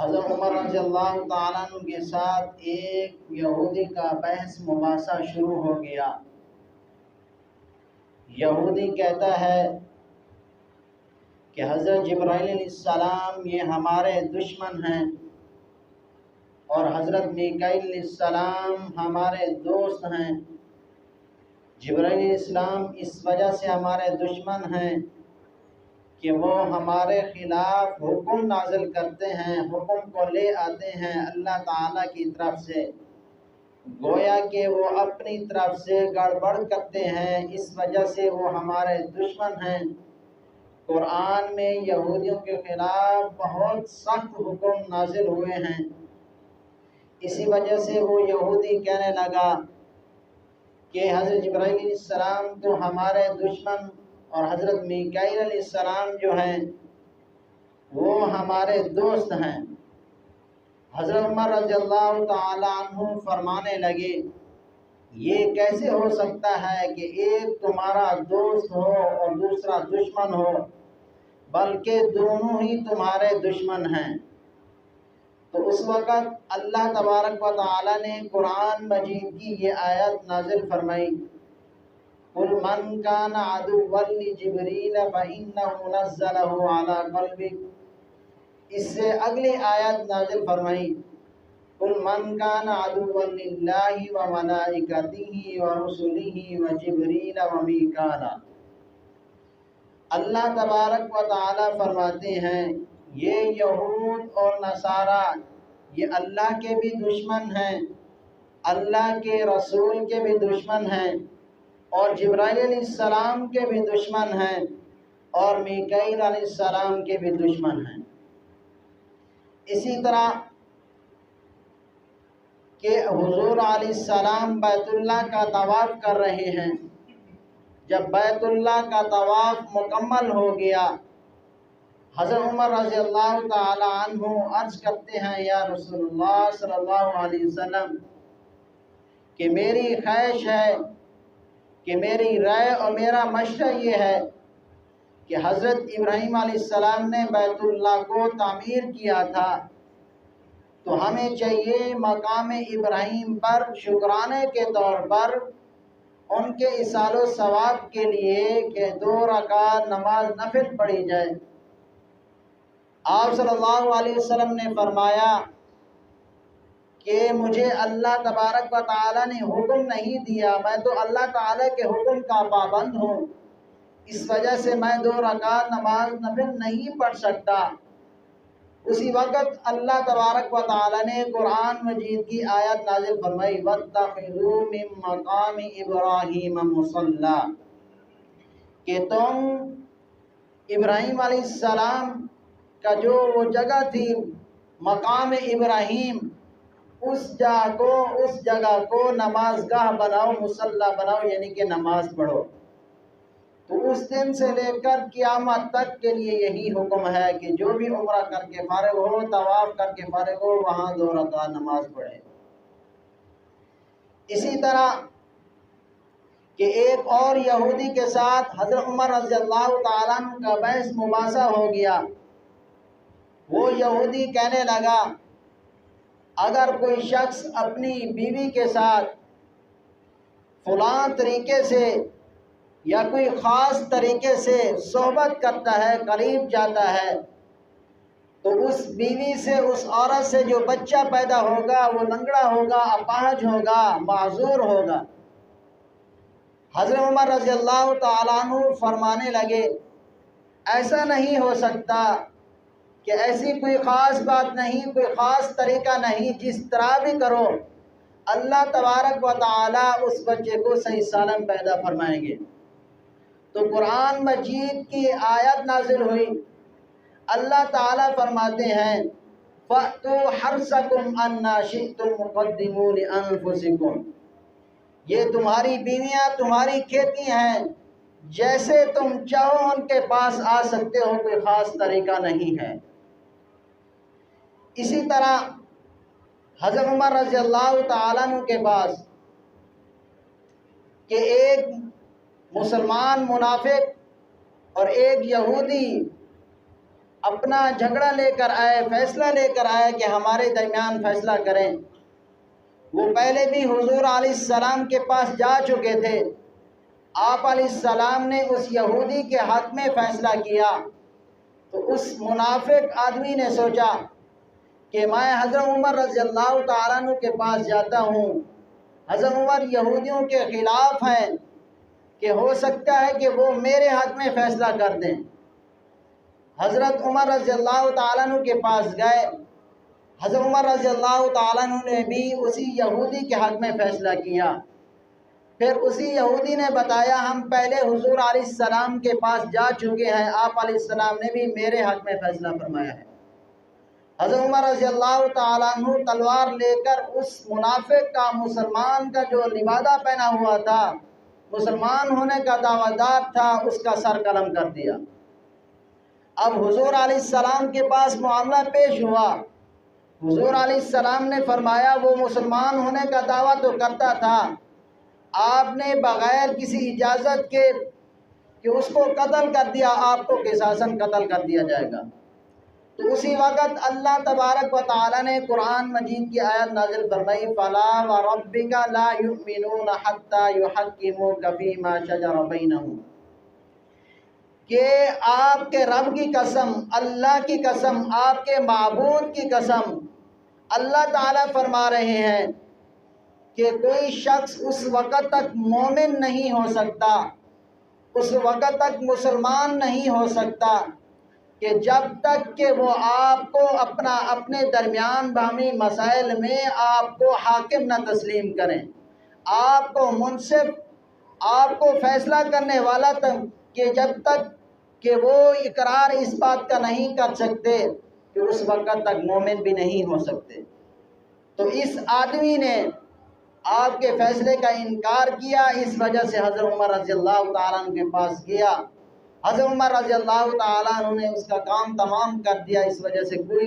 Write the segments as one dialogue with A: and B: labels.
A: حضرت عمر رضی اللہ تعالیٰ عنہ کے ساتھ ایک یہودی کا بحث مباحثہ شروع ہو گیا۔ یہودی کہتا ہے کہ حضرت جبرائیل علیہ السلام یہ ہمارے دشمن ہیں اور حضرت میکائیل علیہ السلام ہمارے دوست ہیں۔ جبرائیل علیہ السلام اس وجہ سے ہمارے دشمن ہیں کہ وہ ہمارے خلاف حکم نازل کرتے ہیں، حکم کو لے آتے ہیں اللہ تعالیٰ کی طرف سے، گویا کہ وہ اپنی طرف سے گڑبڑ کرتے ہیں، اس وجہ سے وہ ہمارے دشمن ہیں۔ قرآن میں یہودیوں کے خلاف بہت سخت حکم نازل ہوئے ہیں، اسی وجہ سے وہ یہودی کہنے لگا کہ حضرت جبرائیل علیہ السلام تو ہمارے دشمن اور حضرت میکائیل علیہ السلام جو ہیں وہ ہمارے دوست ہیں۔ حضرت عمر رضی اللہ تعالی عنہ فرمانے لگے یہ کیسے ہو سکتا ہے کہ ایک تمہارا دوست ہو اور دوسرا دشمن ہو، بلکہ دونوں ہی تمہارے دشمن ہیں۔ تو اس وقت اللہ تبارک و تعالی نے قرآن مجید کی یہ آیت نازل فرمائی، قُلْ مَنْ كَانَ عَدُوًّا لِجِبْرِيلَ فَإِنَّهُ نَزَّلَهُ عَلَى قَلْبِكَ، اس سے اگلی آیت نازل فرمائی، قُلْ مَنْ كَانَ عَدُوًّا لِلَّهِ وَمَلَائِكَتِهِ وَرُسُلِهِ وَجِبْرِيلَ وَمِيكَالَ۔ اللہ تبارک و تعالی فرماتے ہیں یہ یہود اور نصارہ یہ اللہ کے بھی دشمن ہیں، اللہ کے رسول کے بھی دشمن ہیں، اور جبرائیل علیہ السلام کے بھی دشمن ہیں، اور میکائیل علیہ السلام کے بھی دشمن ہیں۔ اسی طرح کہ حضور علیہ السلام بیت اللہ کا طواف کر رہے ہیں، جب بیت اللہ کا طواف مکمل ہو گیا، حضرت عمر رضی اللہ تعالی عنہ عرض کرتے ہیں یا رسول اللہ صلی اللہ علیہ وسلم کہ میری خواہش ہے کہ میری رائے اور میرا مشورہ یہ ہے کہ حضرت ابراہیم علیہ السلام نے بیت اللہ کو تعمیر کیا تھا، تو ہمیں چاہیے مقام ابراہیم پر شکرانے کے طور پر ان کے ایصال و ثواب کے لیے کہ 2 رکعت نماز نفل پڑھی جائے۔ آپ صلی اللہ علیہ وسلم نے فرمایا کہ مجھے اللہ تبارک و تعالی نے حکم نہیں دیا، میں تو اللہ تعالی کے حکم کا پابند ہوں، اس وجہ سے میں 2 رکعت نماز نفل نہیں پڑھ سکتا۔ اسی وقت اللہ تبارک و تعالی نے قرآن مجید کی آیت نازل فرمائی، وَاتَّخِذُوا مِن مَّقَامِ إِبْرَاهِيمَ مُصَلًّى، کہ تم ابراہیم علیہ السلام کا جو وہ جگہ تھی مقام ابراہیم، اس جگہ کو نماز گاہ بناؤ، مصلی بناؤ، یعنی کہ نماز پڑھو۔ تو اس دن سے لے کر قیامت تک کے لیے یہی حکم ہے کہ جو بھی عمرہ کر کے فارغ ہو، طواف کر کے فارغ ہو، وہاں 2 رکعت نماز پڑھے۔ اسی طرح کہ ایک اور یہودی کے ساتھ حضرت عمر رضی اللہ تعالیٰ عنہ کا بحث مباحثہ ہو گیا۔ وہ یہودی کہنے لگا اگر کوئی شخص اپنی بیوی کے ساتھ فلاں طریقے سے یا کوئی خاص طریقے سے صحبت کرتا ہے، قریب جاتا ہے، تو اس بیوی سے، اس عورت سے جو بچہ پیدا ہوگا وہ لنگڑا ہوگا، اپاہج ہوگا، معذور ہوگا۔ حضرت عمر رضی اللہ تعالیٰ عنہ فرمانے لگے ایسا نہیں ہو سکتا کہ ایسی کوئی خاص بات نہیں، کوئی خاص طریقہ نہیں، جس طرح بھی کرو اللہ تبارک و تعالی اس بچے کو صحیح سالم پیدا فرمائیں گے۔ تو قرآن مجید کی آیت نازل ہوئی، اللہ تعالی فرماتے ہیں فَأْتُوا حَرْثَكُمْ أَنَّا شِئْتُمْ وَقَدِّمُوا لِأَنفُسِكُمْ، یہ تمہاری بیویاں تمہاری کھیتی ہیں، جیسے تم چاہو ان کے پاس آ سکتے ہو، کوئی خاص طریقہ نہیں ہے۔ اسی طرح حضرت عمر رضی اللہ تعالیٰ عنہ کے پاس کہ ایک مسلمان منافق اور ایک یہودی اپنا جھگڑا لے کر آئے، فیصلہ لے کر آئے کہ ہمارے درمیان فیصلہ کریں۔ وہ پہلے بھی حضور علیہ السلام کے پاس جا چکے تھے، آپ علیہ السلام نے اس یہودی کے حق میں فیصلہ کیا، تو اس منافق آدمی نے سوچا کہ میں حضرت عمر رضی اللہ تعالیٰ عنہ کے پاس جاتا ہوں، حضرت عمر یہودیوں کے خلاف ہیں کہ ہو سکتا ہے کہ وہ میرے حق میں فیصلہ کر دیں۔ حضرت عمر رضی اللہ تعالیٰ عنہ کے پاس گئے، حضرت عمر رضی اللہ تعالیٰ عنہ نے بھی اسی یہودی کے حق میں فیصلہ کیا۔ پھر اسی یہودی نے بتایا ہم پہلے حضور علیہ السلام کے پاس جا چکے ہیں، آپ علیہ السلام نے بھی میرے حق میں فیصلہ فرمایا ہے۔ حضرت عمر رضی اللہ تعالیٰ عنہ تلوار لے کر اس منافق کا، مسلمان کا جو لبادہ پہنا ہوا تھا، مسلمان ہونے کا دعویٰ دار تھا، اس کا سر قلم کر دیا۔ اب حضور علیہ السلام کے پاس معاملہ پیش ہوا، حضور علیہ السلام نے فرمایا وہ مسلمان ہونے کا دعویٰ تو کرتا تھا، آپ نے بغیر کسی اجازت کے کہ اس کو قتل کر دیا، آپ کو قصاصاً قتل کر دیا جائے گا۔ تو اسی وقت اللہ تبارک و تعالی نے قرآن مجید کی آیت نازل فرمائی، فَلَا وَرَبِّكَ لَا يُؤْمِنُونَ حَتَّى يُحَكِّمُوكَ فِي مَا شَجَرَ بَيْنَهُمْ، کہ آپ کے رب کی قسم، اللہ کی قسم، آپ کے معبود کی قسم، اللہ تعالیٰ فرما رہے ہیں کہ کوئی شخص اس وقت تک مومن نہیں ہو سکتا، اس وقت تک مسلمان نہیں ہو سکتا کہ جب تک کہ وہ آپ کو اپنے درمیان باہمی مسائل میں آپ کو حاکم نہ تسلیم کریں، آپ کو منصف، آپ کو فیصلہ کرنے والا تک، کہ جب تک کہ وہ اقرار اس بات کا نہیں کر سکتے کہ اس وقت تک مومن بھی نہیں ہو سکتے۔ تو اس آدمی نے آپ کے فیصلے کا انکار کیا، اس وجہ سے حضرت عمر رضی اللہ تعالیٰ عنہ کے پاس گیا، حضرت عمر رضی اللہ تعالیٰ عنہ نے اس کا کام تمام کر دیا۔ اس وجہ سے کوئی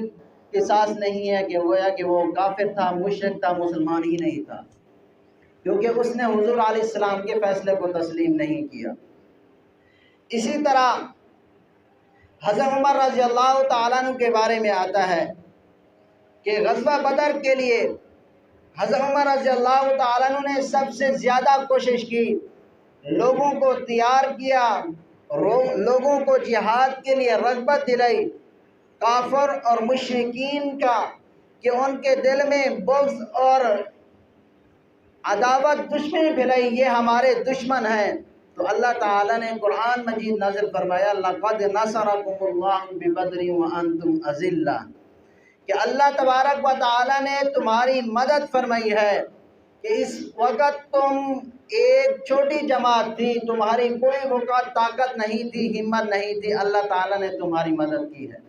A: قصاص نہیں ہے کہ گویا کہ وہ کافر تھا، مشرک تھا، مسلمان ہی نہیں تھا، کیونکہ اس نے حضور علیہ السلام کے فیصلے کو تسلیم نہیں کیا۔ اسی طرح حضرت عمر رضی اللہ تعالیٰ عنہ کے بارے میں آتا ہے کہ غزوہ بدر کے لیے حضرت عمر رضی اللہ تعالیٰ عنہ نے سب سے زیادہ کوشش کی، لوگوں کو تیار کیا، لوگوں کو جہاد کے لیے رغبت دلائی، کافر اور مشرکین کا کہ ان کے دل میں بغض اور عداوت، دشمنی پھیلائی، یہ ہمارے دشمن ہیں۔ تو اللہ تعالیٰ نے قرآن مجید نازل فرمایا، لَقَدْ نَصَرَكُمُ اللَّهُ بِبَدْرٍ وَأَنْتُمْ أَذِلَّةٌ، کہ اللہ تبارک و تعالیٰ نے تمہاری مدد فرمائی ہے کہ اس وقت تم ایک چھوٹی جماعت تھی، تمہاری کوئی وقت طاقت نہیں تھی، ہمت نہیں تھی، اللہ تعالیٰ نے تمہاری مدد کی ہے۔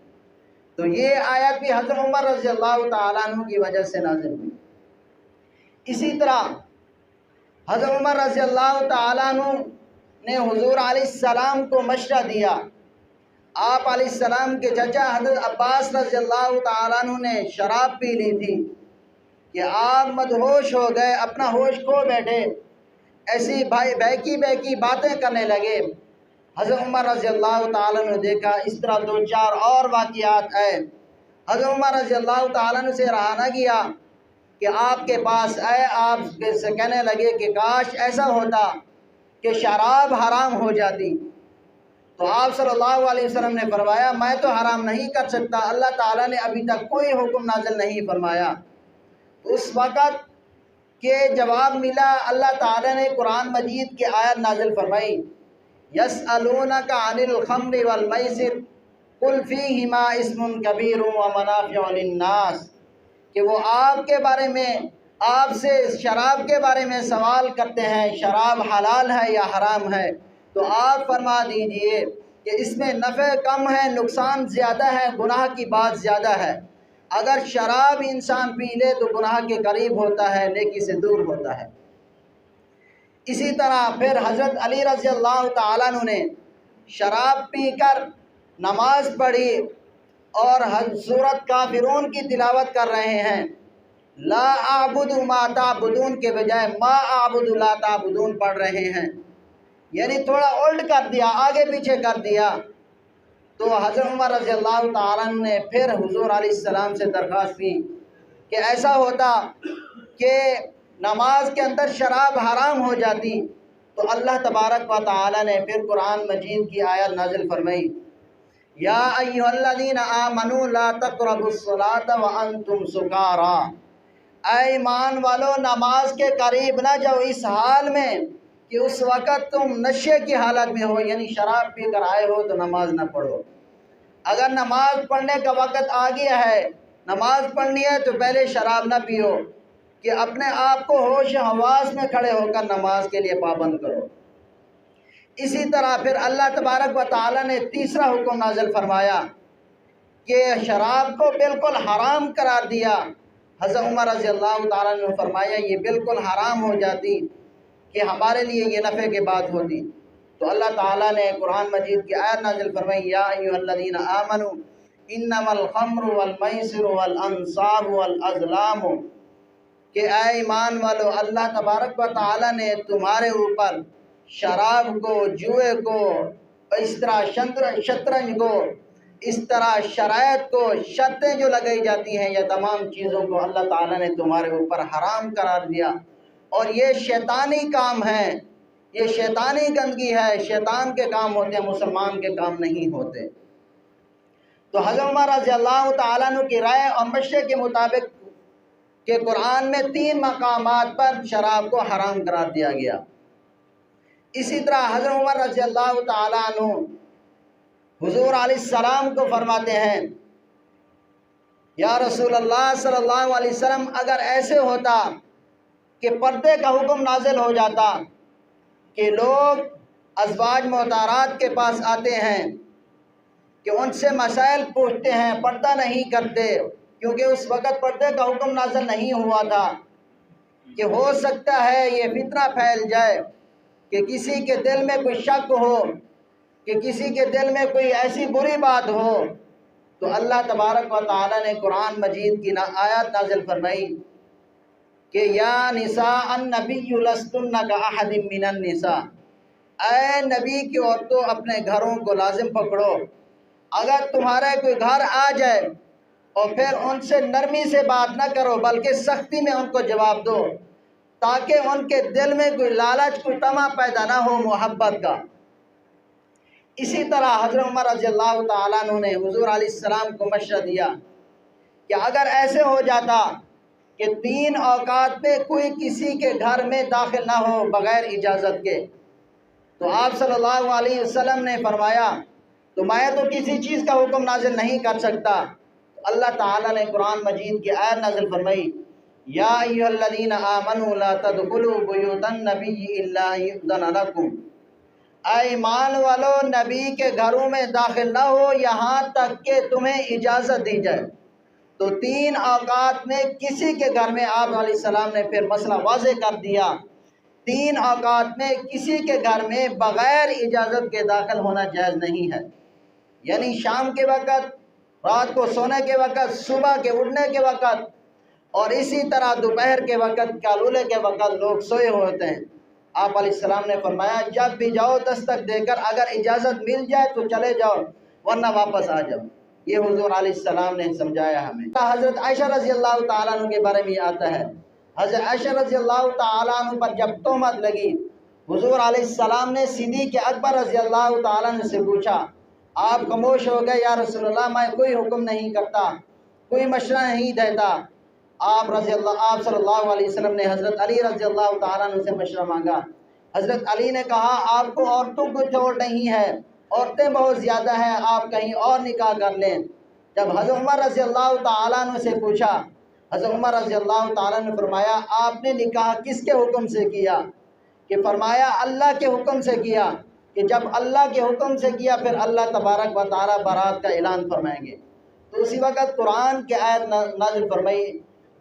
A: تو یہ آیت بھی حضرت عمر رضی اللہ تعالیٰ عنہ کی وجہ سے نازل ہوئی۔ اسی طرح حضرت عمر رضی اللہ تعالیٰ عنہ نے حضور علیہ السلام کو مشورہ دیا، آپ علیہ السلام کے چچا حضرت عباس رضی اللہ تعالیٰ عنہ نے شراب پی لی تھی کہ آپ مدہوش ہو گئے، اپنا ہوش کھو بیٹھے، ایسی بہکی باتیں کرنے لگے۔ حضرت عمر رضی اللہ تعالیٰ عنہ نے دیکھا، اس طرح دو چار اور واقعات آئے، حضرت عمر رضی اللہ تعالیٰ عنہ سے رہا نہ گیا کہ آپ کے پاس آئے، آپ سے کہنے لگے کہ کاش ایسا ہوتا کہ شراب حرام ہو جاتی۔ تو آپ صلی اللہ علیہ وسلم نے فرمایا میں تو حرام نہیں کر سکتا، اللہ تعالیٰ نے ابھی تک کوئی حکم نازل نہیں فرمایا۔ اس وقت کے جواب ملا، اللہ تعالیٰ نے قرآن مجید کی آیت نازل فرمائی، یسألونک عن الخمر والمیسر قل فیہما اسم کبیر ومنافع للناس، کہ وہ آپ کے بارے میں، آپ سے شراب کے بارے میں سوال کرتے ہیں، شراب حلال ہے یا حرام ہے، تو آپ فرما دیجئے کہ اس میں نفع کم ہے، نقصان زیادہ ہے، گناہ کی بات زیادہ ہے۔ اگر شراب انسان پی لے تو گناہ کے قریب ہوتا ہے، نیکی سے دور ہوتا ہے۔ اسی طرح پھر حضرت علی رضی اللہ تعالیٰ عنہ نے شراب پی کر نماز پڑھی اور سورۃ کافرون کی تلاوت کر رہے ہیں، لا اعبد ما تعبدون کے بجائے ما اعبد لا تعبدون پڑھ رہے ہیں، یعنی تھوڑا الٹ کر دیا، آگے پیچھے کر دیا۔ تو حضرت عمر رضی اللہ تعالیٰ عنہ نے پھر حضور علیہ السلام سے درخواست کی کہ ایسا ہوتا کہ نماز کے اندر شراب حرام ہو جاتی، تو اللہ تبارک و تعالیٰ نے پھر قرآن مجید کی آیت نازل فرمائی، یا ایھا الذین آمنوا لا تقربوا الصلاۃ وانتم سکارا، اے ایمان والو نماز کے قریب نہ جاؤ اس حال میں کہ اس وقت تم نشے کی حالت میں ہو، یعنی شراب پی کر آئے ہو تو نماز نہ پڑھو۔ اگر نماز پڑھنے کا وقت آ گیا ہے، نماز پڑھنی ہے تو پہلے شراب نہ پیو، کہ اپنے آپ کو ہوش حواس میں کھڑے ہو کر نماز کے لیے پابند کرو۔ اسی طرح پھر اللہ تبارک و تعالیٰ نے تیسرا حکم نازل فرمایا کہ شراب کو بالکل حرام قرار دیا۔ حضرت عمر رضی اللہ تعالیٰ نے فرمایا یہ بالکل حرام ہو جاتی کہ ہمارے لیے یہ نفع کی بات ہوتی، تو اللہ تعالیٰ نے قرآن مجید کی آیت نازل فرمائی، یا ایھا الذین آمنوا انما الخمر والمیسر والانصاب والازلام، کہ اے ایمان والو اللہ تبارک و تعالیٰ نے تمہارے اوپر شراب کو، جوئے کو، اس طرح شطرنج کو، اس طرح شرائط کو، شرطیں جو لگائی جاتی ہیں، یہ تمام چیزوں کو اللہ تعالیٰ نے تمہارے اوپر حرام قرار دیا، اور یہ شیطانی کام ہے، یہ شیطانی گندگی ہے، شیطان کے کام ہوتے ہیں، مسلمان کے کام نہیں ہوتے۔ تو حضرت عمر رضی اللہ تعالیٰ عنہ کی رائے اور مشورے کے مطابق کہ قرآن میں 3 مقامات پر شراب کو حرام قرار دیا گیا۔ اسی طرح حضرت عمر رضی اللہ تعالیٰ عنہ حضور علیہ السلام کو فرماتے ہیں، یا رسول اللہ صلی اللہ علیہ وسلم اگر ایسے ہوتا کہ پردے کا حکم نازل ہو جاتا کہ لوگ ازواج محترمات کے پاس آتے ہیں کہ ان سے مسائل پوچھتے ہیں، پردہ نہیں کرتے، کیونکہ اس وقت پردے کا حکم نازل نہیں ہوا تھا، کہ ہو سکتا ہے یہ فتنہ پھیل جائے کہ کسی کے دل میں کوئی شک ہو، کہ کسی کے دل میں کوئی ایسی بری بات ہو، تو اللہ تبارک و تعالیٰ نے قرآن مجید کی آیات نازل فرمائی کہ یا نساء النبی لستن کاحد من النساء، اے نبی کی عورتوں اپنے گھروں کو لازم پکڑو، اگر تمہارے کوئی گھر آ جائے اور پھر ان سے نرمی سے بات نہ کرو بلکہ سختی میں ان کو جواب دو، تاکہ ان کے دل میں کوئی لالچ، کوئی طمع پیدا نہ ہو محبت کا۔ اسی طرح حضرت عمر رضی اللہ تعالیٰ عنہ نے حضور علیہ السلام کو مشورہ دیا کہ اگر ایسے ہو جاتا کہ 3 اوقات میں کوئی کسی کے گھر میں داخل نہ ہو بغیر اجازت کے، تو آپ صلی اللہ علیہ وسلم نے فرمایا تو میں تو کسی چیز کا حکم نازل نہیں کر سکتا۔ اللہ تعالیٰ نے قرآن مجید کی آیت نازل فرمائی، یا ایھا الذین آمنوا لا تدخلوا بیوت النبی الا یؤذن لکم، اے ایمان والو نبی کے گھروں میں داخل نہ ہو یہاں تک کہ تمہیں اجازت دی جائے۔ تو 3 اوقات میں کسی کے گھر میں آپ علیہ السلام نے پھر مسئلہ واضح کر دیا، 3 اوقات میں کسی کے گھر میں بغیر اجازت کے داخل ہونا جائز نہیں ہے، یعنی شام کے وقت، رات کو سونے کے وقت، صبح کے اٹھنے کے وقت، اور اسی طرح دوپہر کے وقت، کالولے کے وقت لوگ سوئے ہوتے ہیں۔ آپ علیہ السلام نے فرمایا جب بھی جاؤ دستک دے کر اگر اجازت مل جائے تو چلے جاؤ ورنہ واپس آ جاؤ، یہ حضور علیہ السلام نے سمجھایا ہمیں۔ حضرت عائشہ رضی اللہ تعالیٰ عنہ کے بارے میں یہ آتا ہے، حضرت عائشہ رضی اللہ تعالیٰ عنہ پر جب تہمت لگی، حضور علیہ السلام نے صدیق اکبر رضی اللہ تعالیٰ عنہ سے پوچھا، آپ خاموش ہو گئے، یا رسول اللہ میں کوئی حکم نہیں کرتا، کوئی مشورہ نہیں دیتا۔ آپ صلی اللہ علیہ وسلم نے حضرت علی رضی اللہ تعالیٰ عنہ سے مشورہ مانگا۔ حضرت علی نے کہا آپ کو عورتوں کو چھوڑ نہیں ہے، عورتیں بہت زیادہ ہیں، آپ کہیں اور نکاح کر لیں۔ جب حضرت عمر رضی اللہ تعالیٰ عنہ سے پوچھا، حضرت عمر رضی اللہ تعالیٰ عنہ نے فرمایا آپ نے نکاح کس کے حکم سے کیا؟ کہ فرمایا اللہ کے حکم سے کیا، کہ جب اللہ کے حکم سے کیا پھر اللہ تبارک و تعالیٰ برات کا اعلان فرمائیں گے۔ تو اسی وقت قرآن کی آیت نازل فرمائی،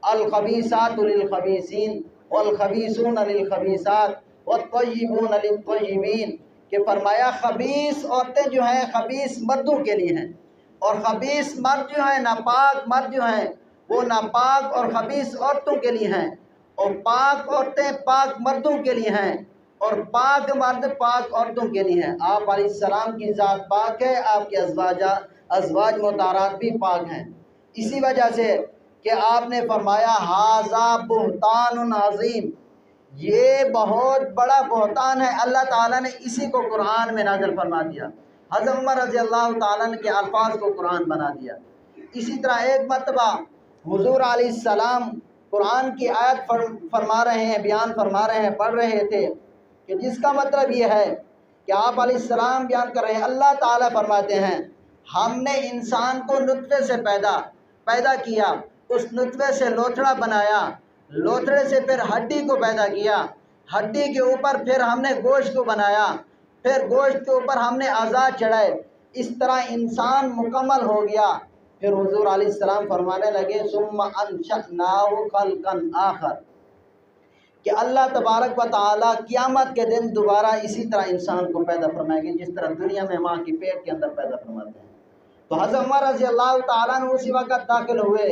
A: الخبیثات للخبیثین والخبیثون للخبیثات والطیبون للطیبین، کہ فرمایا خبیث عورتیں جو ہیں خبیث مردوں کے لیے ہیں، اور خبیث مرد جو ہیں، ناپاک مرد جو ہیں وہ ناپاک اور خبیث عورتوں کے لیے ہیں، اور پاک عورتیں پاک مردوں کے لیے ہیں۔ اور پاک مرد پاک عورتوں کے لیے ہیں۔ آپ علیہ السلام کی ذات پاک ہے، آپ کے ازواج مطہرات بھی پاک ہیں۔ اسی وجہ سے کہ آپ نے فرمایا ھذا بہتان عظیم، یہ بہت بڑا بہتان ہے، اللہ تعالیٰ نے اسی کو قرآن میں نازل فرما دیا۔ حضرت عمر رضی اللہ تعالیٰ عنہ کے الفاظ کو قرآن بنا دیا۔ اسی طرح ایک مرتبہ حضور علیہ السلام قرآن کی آیت فرما رہے ہیں، بیان فرما رہے ہیں، پڑھ رہے تھے، کہ جس کا مطلب یہ ہے کہ آپ علیہ السلام بیان کر رہے ہیں، اللہ تعالیٰ فرماتے ہیں ہم نے انسان کو نطفے سے پیدا کیا، اس نطفے سے لوتھڑا بنایا، لوتھڑے سے پھر ہڈی کو پیدا کیا، ہڈی کے اوپر پھر ہم نے گوشت کو بنایا، پھر گوشت کے اوپر ہم نے اعضاء چڑھائے، اس طرح انسان مکمل ہو گیا۔ پھر حضور علیہ السلام فرمانے لگے ثم انشأناہ خلقا آخر، کہ اللہ تبارک و تعالیٰ قیامت کے دن دوبارہ اسی طرح انسان کو پیدا فرمائے گی جس طرح دنیا میں ماں کی پیٹ کے اندر پیدا فرماتے ہیں۔ تو حضرت عمر رضی اللہ تعالیٰ عنہ اسی وقت داخل ہوئے،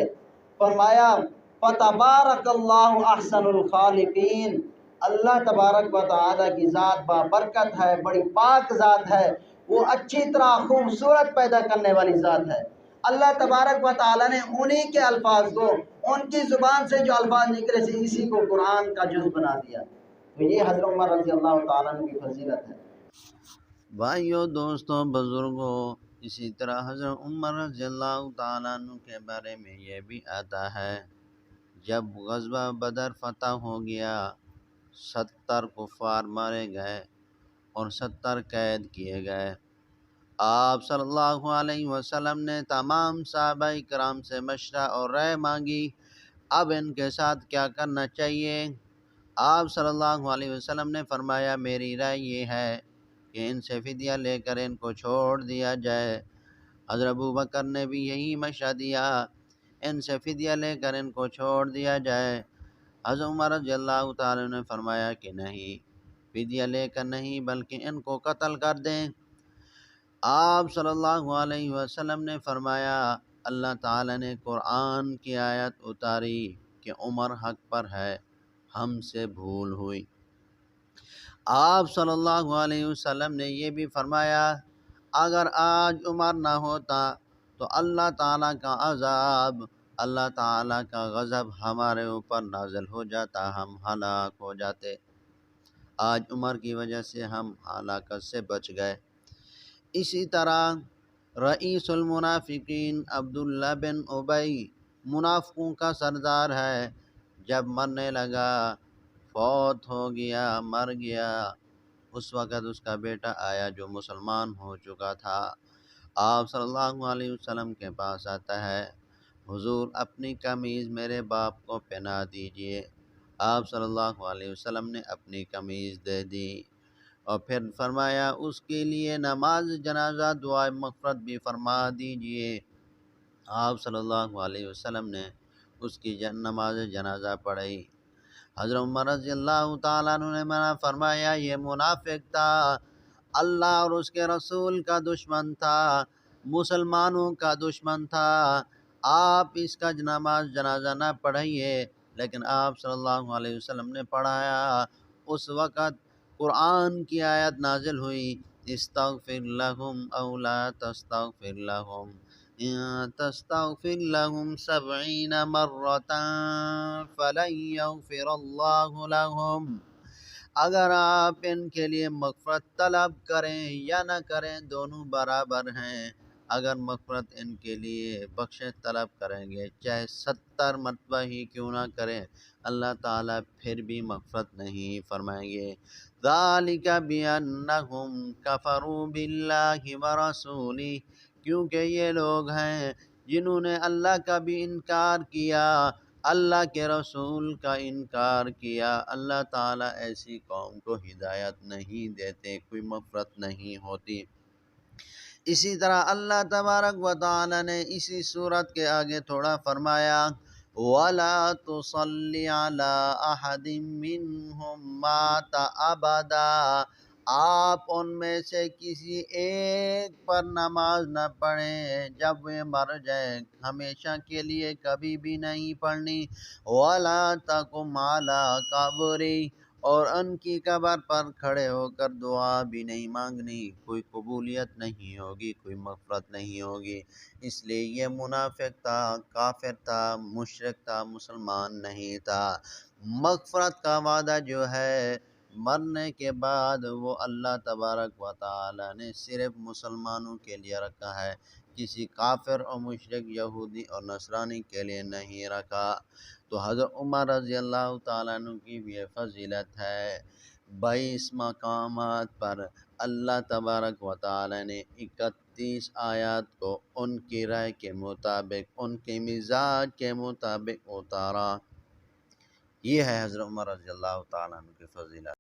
A: فرمایا فتبارک اللہ احسن الخالقین، اللہ تبارک و تعالیٰ کی ذات بابرکت ہے، بڑی پاک ذات ہے، وہ اچھی طرح خوبصورت پیدا کرنے والی ذات ہے۔ اللہ تبارک و تعالیٰ نے انہی کے الفاظ کو، ان کی زبان سے جو الفاظ نکلے سے اسی کو قرآن کا جز بنا دیا۔ تو یہ حضرت عمر رضی اللہ تعالیٰ عنہ کی فضیلت ہے۔
B: بھائیو، دوستوں، بزرگوں، اسی طرح حضرت عمر رضی اللہ تعالیٰ عنہ کے بارے میں یہ بھی آتا ہے جب غزوہ بدر فتح ہو گیا، 70 کفار مارے گئے اور 70 قید کیے گئے۔ آپ صلی اللہ علیہ وسلم نے تمام صحابہ کرام سے مشورہ اور رائے مانگی، اب ان کے ساتھ کیا کرنا چاہیے۔ آپ صلی اللہ علیہ وسلم نے فرمایا میری رائے یہ ہے کہ ان سے فدیہ لے کر ان کو چھوڑ دیا جائے۔ حضرت ابوبکر نے بھی یہی مشورہ دیا، ان سے فدیہ لے کر ان کو چھوڑ دیا جائے۔ حضرت عمر رضی اللہ تعالیٰ نے فرمایا کہ نہیں، فدیہ لے کر نہیں بلکہ ان کو قتل کر دیں۔ آپ صلی اللہ علیہ وسلم نے فرمایا اللہ تعالیٰ نے قرآن کی آیت اتاری کہ عمر حق پر ہے، ہم سے بھول ہوئی۔ آپ صلی اللہ علیہ وسلم نے یہ بھی فرمایا اگر آج عمر نہ ہوتا تو اللہ تعالیٰ کا عذاب، اللہ تعالیٰ کا غضب ہمارے اوپر نازل ہو جاتا، ہم ہلاک ہو جاتے۔ آج عمر کی وجہ سے ہم ہلاکت سے بچ گئے۔ اسی طرح رئیس المنافقین عبداللہ بن ابی منافقوں کا سردار ہے، جب مرنے لگا، فوت ہو گیا، مر گیا، اس وقت اس کا بیٹا آیا جو مسلمان ہو چکا تھا۔ آپ صلی اللہ علیہ وسلم کے پاس آتا ہے، حضور اپنی قمیض میرے باپ کو پہنا دیجئے۔ آپ صلی اللہ علیہ وسلم نے اپنی قمیض دے دی اور پھر فرمایا اس کے لیے نماز جنازہ دعا مغفرت بھی فرما دیجئے۔ آپ صلی اللہ علیہ وسلم نے اس کی نماز جنازہ پڑھی۔ حضرت عمر رضی اللہ تعالیٰ عنہ نے منع فرمایا یہ منافق تھا، اللہ اور اس کے رسول کا دشمن تھا، مسلمانوں کا دشمن تھا، آپ اس کا نماز جنازہ نہ پڑھائیے۔ لیکن آپ صلی اللہ علیہ وسلم نے پڑھایا۔ اس وقت قرآن کی آیت نازل ہوئی استغفر لہم او لا تستغفر لہم ان تستغفر لهم 70 مرة فلن يغفر الله لهم، اگر آپ ان کے لیے مغفرت طلب کریں یا نہ کریں دونوں برابر ہیں۔ اگر مغفرت ان کے لیے بخشش طلب کریں گے چاہے 70 مرتبہ ہی کیوں نہ کریں، اللہ تعالیٰ پھر بھی مغفرت نہیں فرمائیں گے۔ ذالک بأنہم کفروا باللہ ورسولہ، کیونکہ یہ لوگ ہیں جنہوں نے اللہ کا بھی انکار کیا، اللہ کے رسول کا انکار کیا۔ اللہ تعالیٰ ایسی قوم کو ہدایت نہیں دیتے، کوئی مغفرت نہیں ہوتی۔ اسی طرح اللہ تبارک و تعالیٰ نے اسی صورت کے آگے تھوڑا فرمایا وَلَا تُصَلِّ عَلَىٰ أَحَدٍ مِّنْهُمْ مَاتَ أَبَدًا، آپ ان میں سے کسی ایک پر نماز نہ پڑھیں جب وہ مر جائے، ہمیشہ کے لیے کبھی بھی نہیں پڑھنی۔ وَلَا تَقُمْ عَلَىٰ قَبْرِهِ، اور ان کی قبر پر کھڑے ہو کر دعا بھی نہیں مانگنی، کوئی قبولیت نہیں ہوگی، کوئی مغفرت نہیں ہوگی۔ اس لیے یہ منافق تھا، کافر تھا، مشرک تھا، مسلمان نہیں تھا۔ مغفرت کا وعدہ جو ہے مرنے کے بعد وہ اللہ تبارک و تعالی نے صرف مسلمانوں کے لیے رکھا ہے، کسی کافر اور مشرک یہودی اور نصرانی کے لیے نہیں رکھا۔ تو حضرت عمر رضی اللہ تعالیٰ عنہ کی بھی یہ فضیلت ہے۔ 22 مقامات پر اللہ تبارک و تعالی نے 31 آیات کو ان کی رائے کے مطابق، ان کے مزاج کے مطابق اتارا۔ یہ ہے حضرت عمر رضی اللہ تعالیٰ عنہ کی فضیلت۔